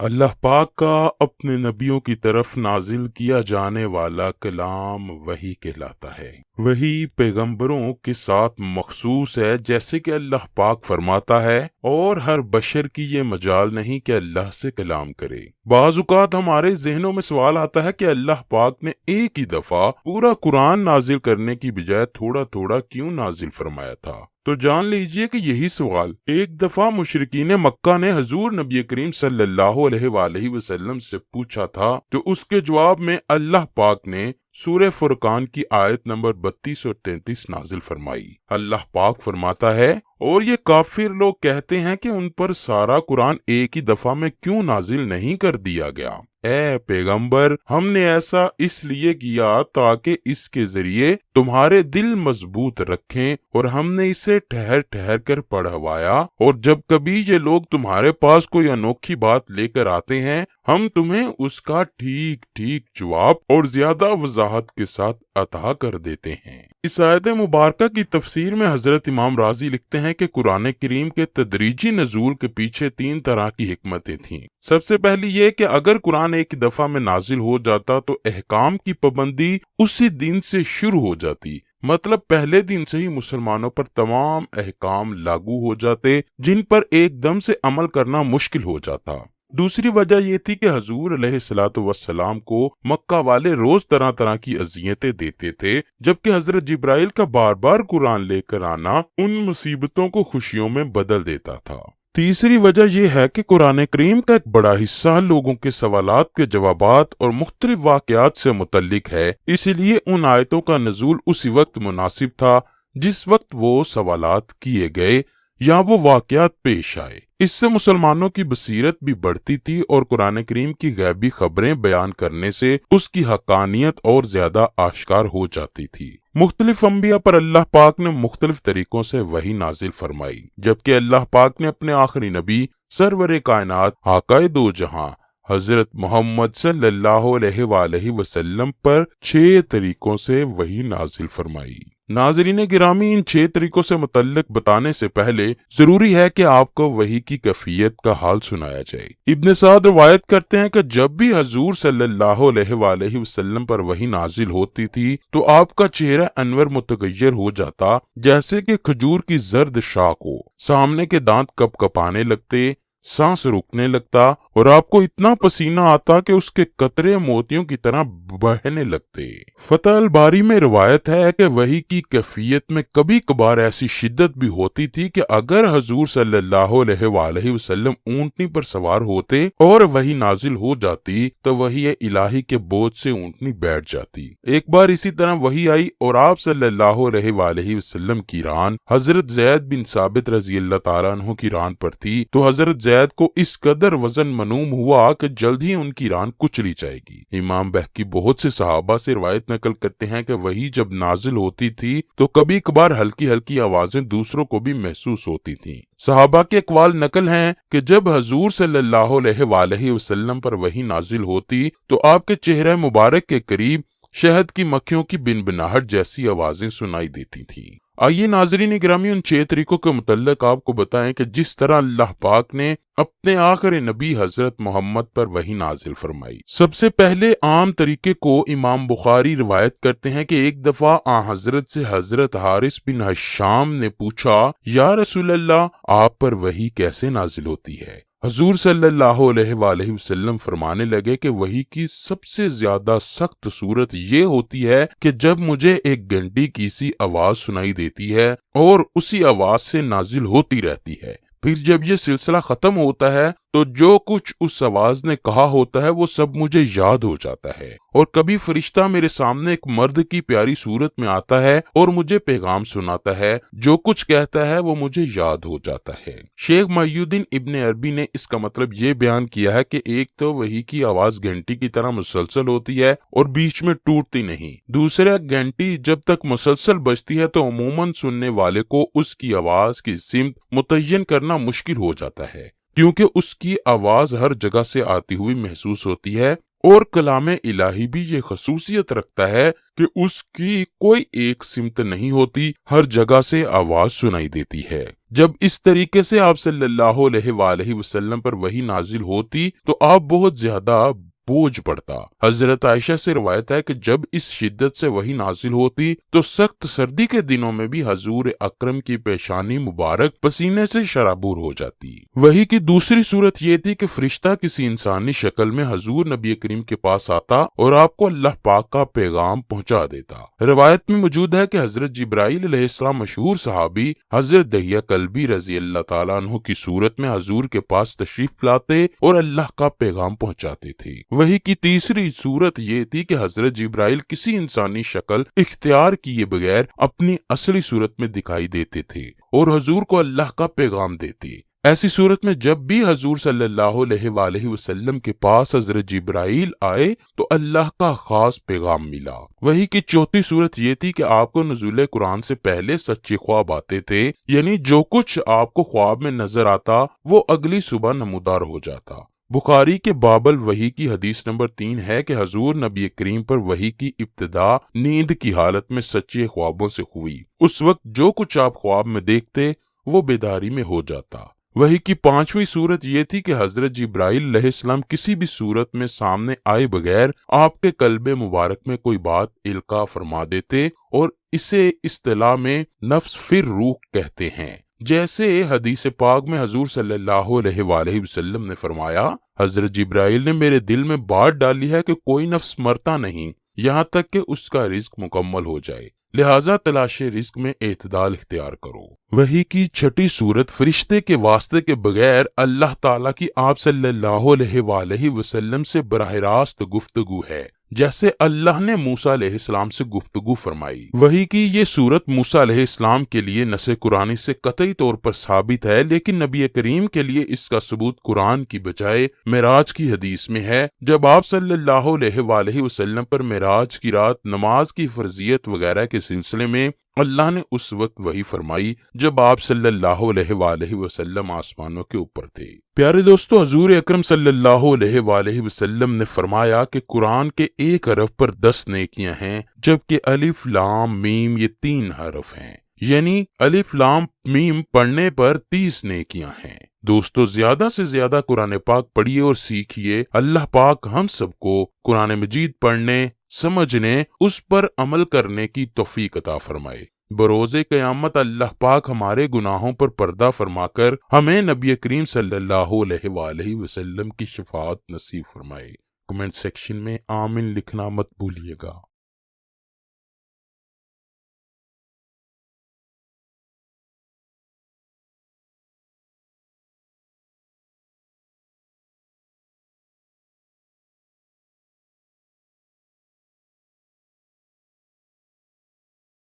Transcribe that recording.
اللہ پاک کا اپنے نبیوں کی طرف نازل کیا جانے والا کلام وحی کہلاتا ہے۔ وحی پیغمبروں کے ساتھ مخصوص ہے، جیسے کہ اللہ پاک فرماتا ہے، اور ہر بشر کی یہ مجال نہیں کہ اللہ سے کلام کرے۔ بعض اوقات ہمارے ذہنوں میں سوال آتا ہے کہ اللہ پاک نے ایک ہی دفعہ پورا قرآن نازل کرنے کی بجائے تھوڑا تھوڑا کیوں نازل فرمایا تھا؟ تو جان لیجئے کہ یہی سوال ایک دفعہ مشرکین مکہ نے حضور نبی کریم صلی اللہ علیہ وآلہ وسلم سے پوچھا تھا، تو اس کے جواب میں اللہ پاک نے سورہ فرقان کی آیت نمبر 32 اور 33 نازل فرمائی۔ اللہ پاک فرماتا ہے، اور یہ کافر لوگ کہتے ہیں کہ ان پر سارا قرآن ایک ہی دفعہ میں کیوں نازل نہیں کر دیا گیا؟ اے پیغمبر، ہم نے ایسا اس لیے کیا تاکہ اس کے ذریعے تمہارے دل مضبوط رکھیں، اور ہم نے اسے ٹھہر ٹھہر کر پڑھوایا، اور جب کبھی یہ لوگ تمہارے پاس کوئی انوکھی بات لے کر آتے ہیں، ہم تمہیں اس کا ٹھیک ٹھیک جواب اور زیادہ وضاحت کے ساتھ عطا کر دیتے ہیں۔ اس آیت مبارکہ کی تفسیر میں حضرت امام رازی لکھتے ہیں کہ قرآن کریم کے تدریجی نزول کے پیچھے 3 طرح کی حکمتیں تھیں۔ سب سے پہلی یہ کہ اگر قرآن ایک دفعہ میں نازل ہو جاتا تو احکام کی پابندی اسی دن سے شروع ہو جاتی، مطلب پہلے دن سے ہی مسلمانوں پر تمام احکام لاگو ہو جاتے جن پر ایک دم سے عمل کرنا مشکل ہو جاتا۔ دوسری وجہ یہ تھی کہ حضور علیہ السلام کو مکہ والے روز طرح طرح کی اذیتیں دیتے تھے، جبکہ حضرت جبرائیل کا بار بار قرآن لے کر آنا ان مصیبتوں کو خوشیوں میں بدل دیتا تھا۔ تیسری وجہ یہ ہے کہ قرآن کریم کا ایک بڑا حصہ لوگوں کے سوالات کے جوابات اور مختلف واقعات سے متعلق ہے، اسی لیے ان آیتوں کا نزول اسی وقت مناسب تھا جس وقت وہ سوالات کیے گئے یا وہ واقعات پیش آئے۔ اس سے مسلمانوں کی بصیرت بھی بڑھتی تھی، اور قرآن کریم کی غیبی خبریں بیان کرنے سے اس کی حقانیت اور زیادہ آشکار ہو جاتی تھی۔ مختلف انبیاء پر اللہ پاک نے مختلف طریقوں سے وحی نازل فرمائی، جبکہ اللہ پاک نے اپنے آخری نبی سرور کائنات آقائے دو جہاں حضرت محمد صلی اللہ علیہ وآلہ وسلم پر 6 طریقوں سے وحی نازل فرمائی۔ ناظرین گرامی، ان 6 طریقوں سے متعلق بتانے سے پہلے ضروری ہے کہ آپ کو وحی کی کیفیت کا حال سنایا جائے۔ ابن سعد روایت کرتے ہیں کہ جب بھی حضور صلی اللہ علیہ وآلہ وسلم پر وحی نازل ہوتی تھی تو آپ کا چہرہ انور متغیر ہو جاتا، جیسے کہ کھجور کی زرد شاخ ہو، سامنے کے دانت کپ کپانے لگتے، سانس رکنے لگتا، اور آپ کو اتنا پسینہ آتا کہ اس کے قطرے موتیوں کی طرح بہنے لگتے۔ فتح الباری میں روایت ہے کہ وحی کی کیفیت میں کبھی کبھار ایسی شدت بھی ہوتی تھی کہ اگر حضور صلی اللہ علیہ وآلہ وسلم اونٹنی پر سوار ہوتے اور وحی نازل ہو جاتی تو وحی الہی کے بوجھ سے اونٹنی بیٹھ جاتی۔ ایک بار اسی طرح وحی آئی اور آپ صلی اللہ علیہ وآلہ وسلم کی ران حضرت زید بن ثابت رضی اللہ تعالیٰ عنہ کی ران پر تھی، تو حضرت زید کو اس قدر وزن منوم ہوا کہ جلد ہی ان کی ران کچلی جائے گی۔ امام بہقی بہت سے صحابہ سے روایت نقل کرتے ہیں کہ وحی جب نازل ہوتی تھی تو کبھی کبھار ہلکی ہلکی آوازیں دوسروں کو بھی محسوس ہوتی تھیں۔ صحابہ کے اقوال نقل ہیں کہ جب حضور صلی اللہ علیہ وآلہ وسلم پر وحی نازل ہوتی تو آپ کے چہرہ مبارک کے قریب شہد کی مکھیوں کی بنبناہٹ جیسی آوازیں سنائی دیتی تھیں۔ آئیے ناظرین گرامی، ان 6 طریقوں کے متعلق آپ کو بتائیں کہ جس طرح اللہ پاک نے اپنے آخری نبی حضرت محمد پر وحی نازل فرمائی۔ سب سے پہلے عام طریقے کو امام بخاری روایت کرتے ہیں کہ ایک دفعہ حضرت سے حضرت حارث بن حشام نے پوچھا، یا رسول اللہ، آپ پر وحی کیسے نازل ہوتی ہے؟ حضور صلی اللہ علیہ وآلہ وسلم فرمانے لگے کہ وحی کی سب سے زیادہ سخت صورت یہ ہوتی ہے کہ جب مجھے ایک گھنٹی کی سی آواز سنائی دیتی ہے اور اسی آواز سے نازل ہوتی رہتی ہے، پھر جب یہ سلسلہ ختم ہوتا ہے تو جو کچھ اس آواز نے کہا ہوتا ہے وہ سب مجھے یاد ہو جاتا ہے، اور کبھی فرشتہ میرے سامنے ایک مرد کی پیاری صورت میں آتا ہے اور مجھے پیغام سناتا ہے، جو کچھ کہتا ہے وہ مجھے یاد ہو جاتا ہے۔ شیخ محی الدین ابن عربی نے اس کا مطلب یہ بیان کیا ہے کہ ایک تو وحی کی آواز گھنٹی کی طرح مسلسل ہوتی ہے اور بیچ میں ٹوٹتی نہیں، دوسرا گھنٹی جب تک مسلسل بجتی ہے تو عموماً سننے والے کو اس کی آواز کی سمت متعین کرنا مشکل ہو جاتا ہے، کیونکہ اس کی آواز ہر جگہ سے آتی ہوئی محسوس ہوتی ہے اور کلام الہی بھی یہ خصوصیت رکھتا ہے کہ اس کی کوئی ایک سمت نہیں ہوتی، ہر جگہ سے آواز سنائی دیتی ہے۔ جب اس طریقے سے آپ صلی اللہ علیہ وآلہ وسلم پر وحی نازل ہوتی تو آپ بہت زیادہ بوجھ پڑتا۔ حضرت عائشہ سے روایت ہے کہ جب اس شدت سے وحی نازل ہوتی تو سخت سردی کے دنوں میں بھی حضور اکرم کی پیشانی مبارک پسینے سے شرابور ہو جاتی۔ وحی کی دوسری صورت یہ تھی کہ فرشتہ کسی انسانی شکل میں حضور نبی کریم کے پاس آتا اور آپ کو اللہ پاک کا پیغام پہنچا دیتا۔ روایت میں موجود ہے کہ حضرت جبرائیل علیہ السلام مشہور صحابی حضرت دحیہ کلبی رضی اللہ تعالیٰ عنہ کی صورت میں حضور کے پاس تشریف لاتے اور اللہ کا پیغام پہنچاتے تھے۔ وحی کی تیسری صورت یہ تھی کہ حضرت جبرائیل کسی انسانی شکل اختیار کیے بغیر اپنی اصلی صورت میں دکھائی دیتے تھے اور حضور کو اللہ کا پیغام دیتے۔ ایسی صورت میں جب بھی حضور صلی اللہ علیہ وآلہ وسلم کے پاس حضرت جبرائیل آئے تو اللہ کا خاص پیغام ملا۔ وحی کی چوتھی صورت یہ تھی کہ آپ کو نزول قرآن سے پہلے سچے خواب آتے تھے، یعنی جو کچھ آپ کو خواب میں نظر آتا وہ اگلی صبح نمودار ہو جاتا۔ بخاری کے باب الوحی کی حدیث نمبر 3 ہے کہ حضور نبی کریم پر وحی کی ابتدا نیند کی حالت میں سچے خوابوں سے ہوئی۔ اس وقت جو کچھ آپ خواب میں دیکھتے وہ بیداری میں ہو جاتا۔ وحی کی پانچویں صورت یہ تھی کہ حضرت جبرائیل علیہ السلام کسی بھی صورت میں سامنے آئے بغیر آپ کے قلب مبارک میں کوئی بات القاء فرما دیتے اور اسے اصطلاح میں نفس فر روح کہتے ہیں۔ جیسے حدیث پاک میں حضور صلی اللہ علیہ وآلہ وسلم نے فرمایا، حضرت جبرائیل نے میرے دل میں بات ڈالی ہے کہ کوئی نفس مرتا نہیں یہاں تک کہ اس کا رزق مکمل ہو جائے، لہٰذا تلاش رزق میں اعتدال اختیار کرو۔ وحی کی چھٹی صورت فرشتے کے واسطے کے بغیر اللہ تعالیٰ کی آپ صلی اللہ علیہ وآلہ وسلم سے براہ راست گفتگو ہے، جیسے اللہ نے موسیٰ علیہ السلام سے گفتگو فرمائی۔ وحی کی یہ صورت موسیٰ علیہ السلام کے لیے نص قرآنی سے قطعی طور پر ثابت ہے، لیکن نبی کریم کے لیے اس کا ثبوت قرآن کی بجائے معراج کی حدیث میں ہے، جب آپ صلی اللہ علیہ وآلہ وسلم پر معراج کی رات نماز کی فرضیت وغیرہ کے سلسلے میں اللہ نے اس وقت وحی فرمائی جب آپ صلی اللہ علیہ وآلہ وسلم آسمانوں کے اوپر تھے۔ پیارے دوستو، حضور اکرم صلی اللہ علیہ وآلہ وسلم نے فرمایا کہ قرآن کے ایک حرف پر 10 نیکیاں ہیں، جبکہ الف لام میم یہ 3 حرف ہیں، یعنی الف لام میم پڑھنے پر 30 نیکیاں ہیں۔ دوستو، زیادہ سے زیادہ قرآن پاک پڑھیے اور سیکھیے۔ اللہ پاک ہم سب کو قرآن مجید پڑھنے، سمجھنے، اس پر عمل کرنے کی توفیق عطا فرمائے۔ بروز قیامت اللہ پاک ہمارے گناہوں پر پردہ فرما کر ہمیں نبی کریم صلی اللہ علیہ وآلہ وسلم کی شفاعت نصیب فرمائے۔ کمنٹ سیکشن میں آمین لکھنا مت بھولیے گا۔